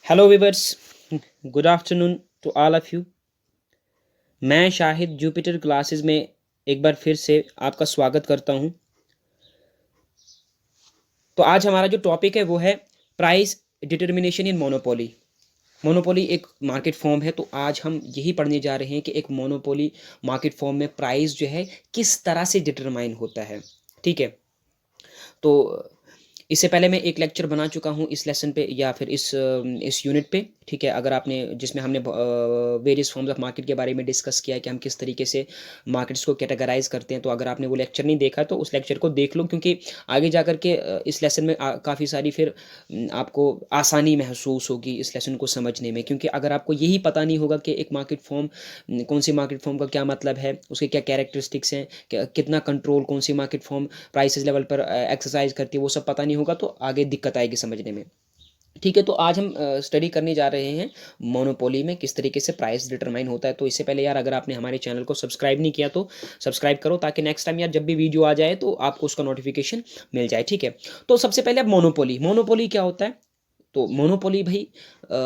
Hello viewers, good afternoon to all of you. मैं Shahid Jupiter classes में एक बार फिर से आपका स्वागत करता हूं। तो आज हमारा जो टॉपिक है वो है price determination in monopoly. Monopoly एक मार्केट फॉर्म है, तो आज हम यही पढ़ने जा रहे हैं कि एक मोनोपोली मार्केट फॉर्म में प्राइस जो है किस तरह से डिटरमाइन होता है। ठीक है, तो इससे पहले मैं एक लेक्चर बना चुका हूँ इस लेसन पे या फिर इस यूनिट पे। ठीक है, अगर आपने जिसमें हमने वेरियस फॉर्म्स ऑफ मार्केट के बारे में डिस्कस किया है कि हम किस तरीके से मार्केट्स को कैटेगराइज करते हैं, तो अगर आपने वो लेक्चर नहीं देखा तो उस लेक्चर को देख लो, क्योंकि आगे जा कर के इस लेसन में काफ़ी सारी फिर आपको आसानी महसूस होगी इस लेसन को समझने में। क्योंकि अगर आपको यही पता नहीं होगा कि एक मार्केट फॉर्म कौन सी मार्केट फॉर्म का क्या मतलब है, उसके क्या कैरेक्टरिस्टिक्स हैं, कितना कंट्रोल कौन सी मार्केट फॉर्म प्राइसेस लेवल पर एक्सरसाइज करती है, वो सब पता नहीं होगा तो आगे दिक्कत आएगी समझने में। ठीक है, तो आज हम स्टडी करने जा रहे हैं मोनोपोली में किस तरीके से प्राइस डिटरमाइन होता है। तो इससे पहले यार, अगर आपने हमारे चैनल को सब्सक्राइब नहीं किया तो सब्सक्राइब करो, ताकि नेक्स्ट टाइम यार जब भी वीडियो आ जाए तो आपको उसका नोटिफिकेशन मिल जाए। ठीक है, तो सबसे पहले अब मोनोपोली मोनोपोली क्या होता है। तो मोनोपोली भाई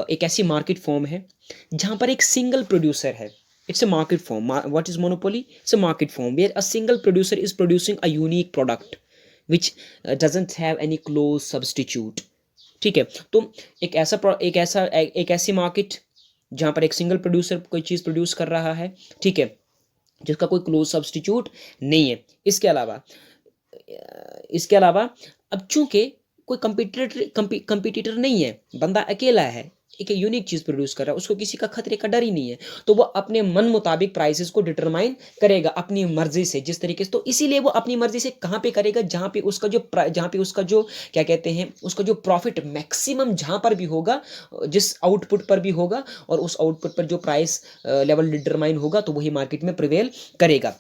एक ऐसी मार्केट फॉर्म है जहां पर एक सिंगल प्रोड्यूसर है। It's a market form. What is monopoly? It's a market form where a single producer is producing a unique product which doesn't have any close substitute. ठीक है, तो एक ऐसी मार्केट जहां पर एक सिंगल प्रोड्यूसर कोई चीज़ प्रोड्यूस कर रहा है। ठीक है, जिसका कोई क्लोज सब्सटीट्यूट नहीं है। इसके अलावा अब चूंकि कोई कंपटीटर नहीं है, बंदा अकेला है, एक यूनिक चीज़ प्रोड्यूस कर रहा है, उसको किसी का खतरे का डर ही नहीं है, तो वो अपने मन मुताबिक प्राइसेस को डिटरमाइन करेगा अपनी मर्जी से, जिस तरीके से। तो इसीलिए वो अपनी मर्जी से कहाँ पे करेगा? जहाँ पे उसका जो क्या कहते हैं, उसका जो प्रॉफिट मैक्सिमम जहाँ पर भी होगा, जिस आउटपुट पर भी होगा, और उस आउटपुट पर जो प्राइस लेवल डिटरमाइन होगा, तो वही मार्केट में प्रिवेल करेगा।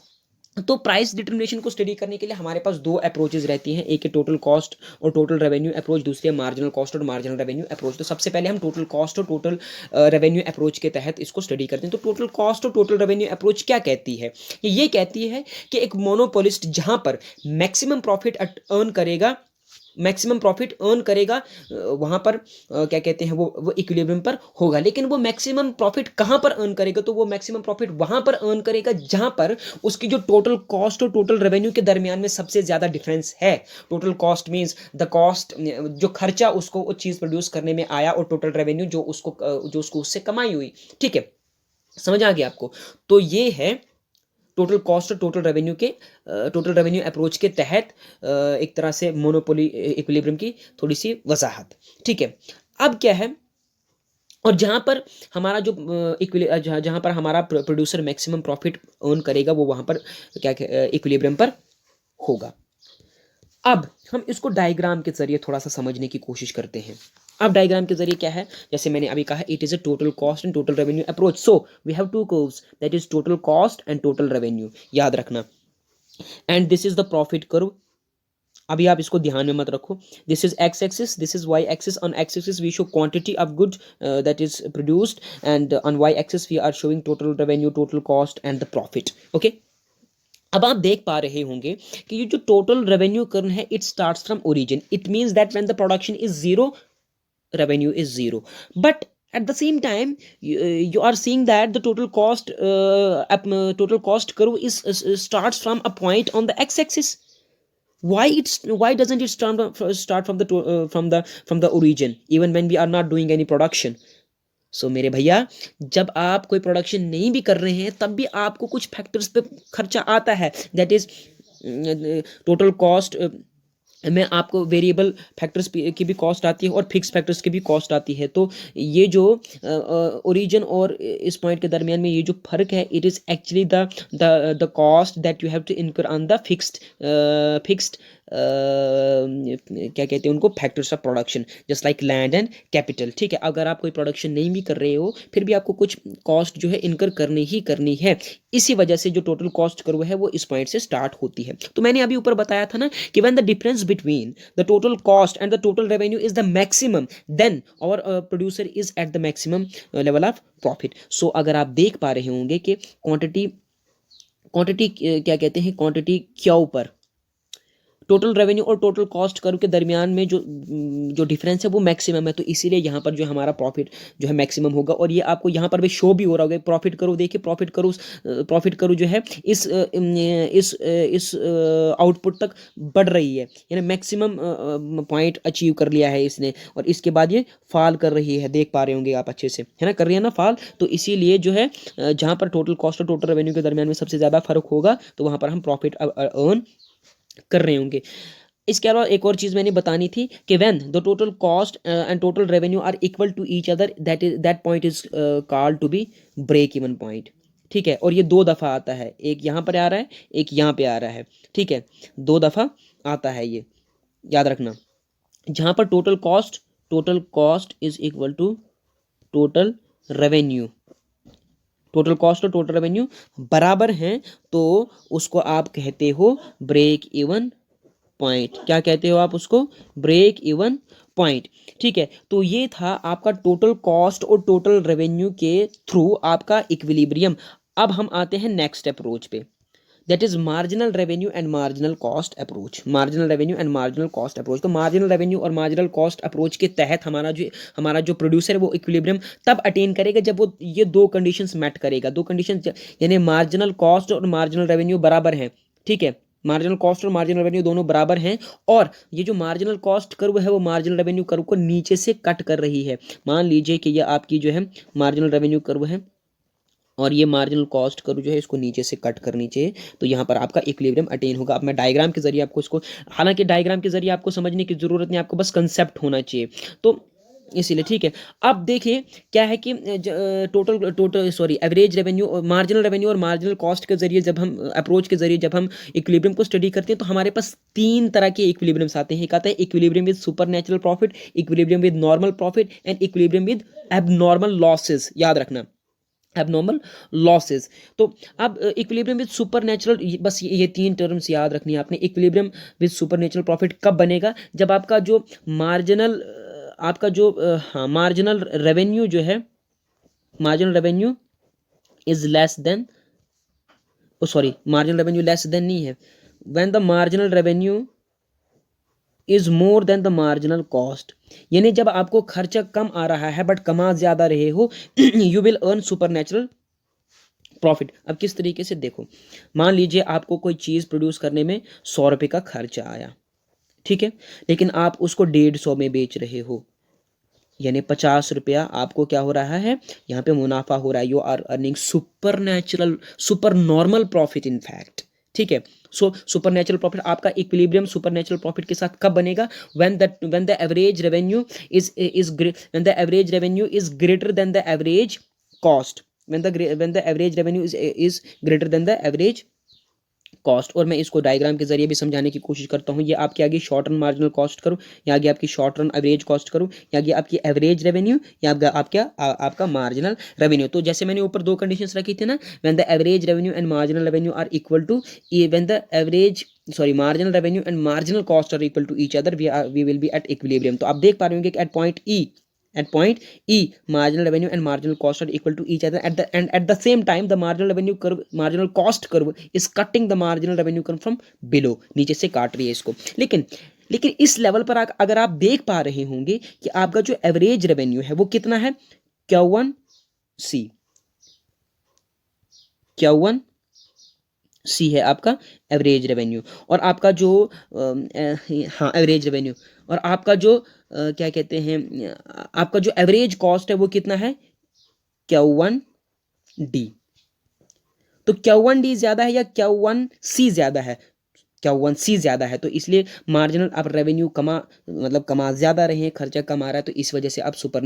तो प्राइस डिटर्मिनेशन को स्टडी करने के लिए हमारे पास दो अप्रोचेज रहती हैं, एक है टोटल कॉस्ट और टोटल रेवेन्यू अप्रोच, दूसरी है मार्जिनल कॉस्ट और मार्जिनल रेवेन्यू अप्रोच। तो सबसे पहले हम टोटल कॉस्ट और टोटल रेवेन्यू अप्रोच के तहत इसको स्टडी करते हैं। तो टोटल कॉस्ट और टोटल रेवेन्यू अप्रोच क्या कहती है? ये कहती है कि एक मोनोपोलिस्ट जहां पर मैक्सिमम प्रॉफिट अर्न करेगा, वहां पर क्या कहते हैं, वो इक्विलिब्रियम पर होगा। लेकिन वो मैक्सिमम प्रॉफिट कहां पर अर्न करेगा? तो वो मैक्सिमम प्रॉफिट वहां पर अर्न करेगा जहां पर उसकी जो टोटल कॉस्ट और टोटल रेवेन्यू के दरमियान में सबसे ज्यादा डिफरेंस है। Total cost means the cost, जो खर्चा उसको वो चीज प्रोड्यूस करने में आया, और टोटल रेवेन्यू जो उसको उससे कमाई हुई। ठीक है, समझ आ गया आपको? तो ये है टोटल कॉस्ट और टोटल रेवेन्यू अप्रोच के तहत एक तरह से मोनोपोली इक्विलिब्रियम की थोड़ी सी वजाहत। ठीक है, अब क्या है, और जहां पर हमारा जो जहां पर हमारा प्रोड्यूसर मैक्सिमम प्रॉफिट अर्न करेगा, वो वहां पर क्या इक्विलिब्रियम पर होगा। अब हम इसको डायग्राम के जरिए थोड़ा सा समझने की कोशिश करते हैं। अब डायग्राम के जरिए क्या है, जैसे मैंने अभी कहा, it is a total cost and total revenue approach. So we have two curves, that is total cost and total revenue, याद रखना। And this is the profit curve. अभी आप इसको ध्यान में मत रखो। This is X axis, this is Y axis. On X axis we show quantity of good that is produced, and on Y axis we are showing total revenue, total cost and the profit. Okay, अब आप देख पा रहे होंगे कि ये जो total revenue curve है, it starts from origin. It means that when the production is zero, revenue is zero. But at the same time, you are seeing that the total cost curve starts from a point on the x-axis. Why doesn't it start from the origin, even when we are not doing any production? सो मेरे भैया, जब आप कोई production नहीं भी कर रहे हैं, तब भी आपको कुछ फैक्टर्स पे खर्चा आता है। दैट इज टोटल कॉस्ट में आपको वेरिएबल फैक्टर्स की भी कॉस्ट आती है और फिक्स फैक्टर्स की भी कॉस्ट आती है। तो ये जो ओरिजिन और इस पॉइंट के दरमियान में ये जो फर्क है, it is actually the cost that you have to incur on the fixed क्या कहते हैं उनको, factors of production, just like land and capital. ठीक है, अगर आप कोई प्रोडक्शन नहीं भी कर रहे हो, फिर भी आपको कुछ कॉस्ट जो है इनकर करनी है। इसी वजह से जो टोटल कॉस्ट कर्व है वो इस पॉइंट से स्टार्ट होती है। तो मैंने अभी ऊपर बताया था ना कि when the difference between the total cost and the total revenue is the maximum, then our producer is at the maximum level of profit. So अगर आप देख पा रहे होंगे कि क्वांटिटी क्या कहते हैं, क्वांटिटी क्यू पर टोटल रेवेन्यू और टोटल कॉस्ट कर्व के दरमियान में जो डिफरेंस है वो मैक्सिमम है, तो इसीलिए यहाँ पर जो हमारा प्रॉफिट जो है मैक्सिमम होगा। और ये आपको यहाँ पर भी शो भी हो रहा होगा, प्रॉफिट करो, देखिए प्रॉफिट करो जो है इस आउटपुट तक बढ़ रही है, यानी मैक्सिमम पॉइंट अचीव कर लिया है इसने, और इसके बाद ये फॉल कर रही है, देख पा रहे होंगे आप अच्छे से, है ना, कर रही है ना फॉल। तो इसीलिए जो है जहाँ पर टोटल कॉस्ट और टोटल रेवेन्यू के दरमियान में सबसे ज़्यादा फर्क होगा, तो वहाँ पर हम प्रॉफिट अर्न कर रहे होंगे। इसके अलावा एक और चीज़ मैंने बतानी थी कि when the total cost and total revenue are equal to each other, that point is called to be break even point. ठीक है, और ये 2 दफ़ा आता है, एक यहाँ पर आ रहा है, एक यहाँ पे आ रहा है। ठीक है, 2 दफ़ा आता है, ये याद रखना। जहाँ पर total cost is equal to total revenue, total cost और टोटल रेवेन्यू बराबर हैं, तो उसको आप कहते हो ब्रेक इवन पॉइंट। क्या कहते हो आप उसको? Break even point. ठीक है, तो ये था आपका टोटल कॉस्ट और टोटल रेवेन्यू के थ्रू आपका इक्विलिब्रियम। अब हम आते हैं नेक्स्ट अप्रोच पे, that is marginal revenue and marginal cost approach. Marginal revenue and marginal cost approach, तो मार्जिनल रेवेन्यू और मार्जिनल कॉस्ट अप्रोच के तहत हमारा जो प्रोड्यूसर है वो इक्विलिब्रियम तब अटेन करेगा जब वो ये 2 कंडीशंस मेट करेगा। 2 कंडीशंस यानी मार्जिनल कॉस्ट और मार्जिनल रेवेन्यू बराबर हैं। ठीक है, मार्जिनल कॉस्ट और मार्जिनल रेवेन्यू दोनों बराबर हैं, और ये जो मार्जिनल कॉस्ट कर्व है वो मार्जिनल रेवेन्यू कर्व को नीचे से कट कर रही है। मान लीजिए कि ये आपकी जो है मार्जिनल रेवेन्यू कर्व है, और ये मार्जिनल कॉस्ट कर्व जो है इसको नीचे से कट करनी चाहिए, तो यहाँ पर आपका इक्विलिब्रियम अटेन होगा। अब मैं डायग्राम के जरिए आपको इसको, हालांकि डायग्राम के जरिए आपको समझने की जरूरत नहीं, आपको बस कंसेप्ट होना चाहिए, तो इसीलिए। ठीक है, अब देखिए क्या है कि एवरेज रेवेन्यू और मार्जिनल कॉस्ट के जरिए जब हम अप्रोच के जरिए जब हम इक्विलिब्रियम को स्टडी करते हैं, तो हमारे पास 3 तरह के इक्विलिब्रियम्स आते हैं। एक आता है equilibrium with supernatural profit, equilibrium with normal profit and equilibrium with abnormal losses. याद रखना, एबनॉर्मल लॉसेस। तो अब इक्विलिब्रियम विद सुपरनैचुरल, बस ये 3 टर्म्स याद रखनी है आपने। इक्विलिब्रियम विद सुपरनैचुरल प्रॉफिट कब बनेगा? जब आपका जो मार्जिनल रेवेन्यू जो है, marginal revenue is less then, marginal revenue less than नहीं है, when the marginal revenue is more than the marginal cost, यानी जब आपको खर्चा कम आ रहा है बट कमा ज्यादा रहे हो, you will earn supernatural profit. अब किस तरीके से, देखो, मान लीजिए आपको कोई चीज प्रोड्यूस करने में 100 रुपये का खर्चा आया, ठीक है, लेकिन आप उसको 150 में बेच रहे हो, यानी 50 रुपया आपको क्या हो रहा है, यहाँ पे मुनाफा हो रहा है। You are earning super normal profit in fact. ठीक है, सो सुपरनैचुरल प्रॉफिट आपका इक्विलिब्रियम सुपरनैचुरल प्रॉफिट के साथ कब बनेगा? When the average revenue is greater than the average cost, when the average revenue is greater than the average cost. और मैं इसको डायग्राम के जरिए भी समझाने की कोशिश करता हूँ। ये आपके आगे शॉर्ट रन मार्जिनल कॉस्ट करूँ, या आगे आपकी शॉर्ट रन एवरेज कॉस्ट करूँ, या आगे आपकी एवरेज रेवेन्यू, या आपका मार्जिनल रेवेन्यू। तो जैसे मैंने ऊपर 2 कंडीशंस रखी थी ना, when the average revenue and marginal revenue are equal to, when the marginal revenue and marginal cost are equal to each other, we will be at equilibrium. तो आप देख पा रहे होंगे कि at point E, marginal revenue and marginal cost are equal to each other at the same time the marginal cost curve is cutting the marginal revenue curve from below, नीचे से काट रही है इसको। लेकिन इस लेवल पर अगर आप देख पा रहे होंगे कि आपका जो एवरेज रेवेन्यू है वो कितना है, Q1C है आपका एवरेज रेवेन्यू, और आपका जो एवरेज रेवेन्यू, और आपका जो क्या कहते हैं, आपका जो एवरेज कॉस्ट है वो कितना है, Q1D। तो Q1D ज्यादा है या Q1C ज्यादा है? Q1C ज्यादा है, तो इसलिए मार्जिनल आप रेवेन्यू कमा ज्यादा रहे हैं, खर्चा कम आ रहा है, तो इस वजह से आप सुपर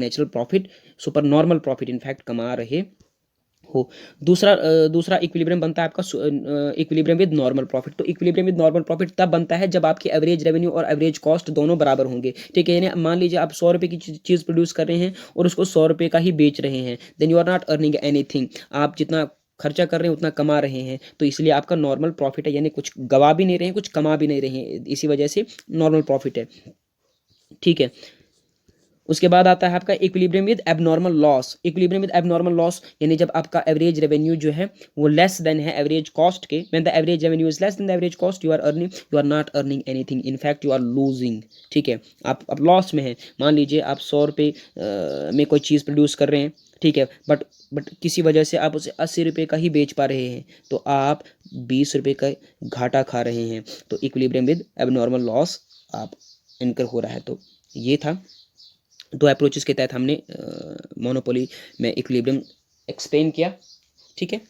नॉर्मल प्रॉफिट इनफैक्ट कमा रहे हो। दूसरा इक्विलिब्रियम बनता है आपका इक्विलिब्रियम विद नॉर्मल प्रॉफिट। तो इक्विलिब्रियम विद नॉर्मल प्रॉफिट तब बनता है जब आपकी एवरेज रेवेन्यू और एवरेज कॉस्ट दोनों बराबर होंगे। ठीक है, यानी मान लीजिए आप 100 रुपये की चीज़ प्रोड्यूस कर रहे हैं और उसको 100 रुपये का ही बेच रहे हैं, then you are not earning anything. आप जितना खर्चा कर रहे हैं उतना कमा रहे हैं, तो इसलिए आपका नॉर्मल प्रॉफिट है, यानी कुछ गवा भी नहीं रहे हैं, कुछ कमा भी नहीं रहे हैं, इसी वजह से नॉर्मल प्रॉफिट है। ठीक है, उसके बाद आता है आपका equilibrium with abnormal loss. Equilibrium with abnormal loss यानी जब आपका एवरेज रेवेन्यू जो है वो लेस देन है एवरेज कॉस्ट के। When the average revenue is less than the average cost, you are not earning anything, in fact you are losing. ठीक है, आप लॉस में हैं। मान लीजिए आप 100 रुपये में कोई चीज़ प्रोड्यूस कर रहे हैं, ठीक है, बट किसी वजह से आप उसे 80 रुपये का ही बेच पा रहे हैं, तो आप 20 रुपये का घाटा खा रहे हैं। तो इक्विलिब्रियम विद एबनॉर्मल लॉस आप इनकर हो रहा है। तो ये था 2 अप्रोचेस के तहत हमने मोनोपोली में इक्विलिब्रियम एक्सप्लेन किया। ठीक है।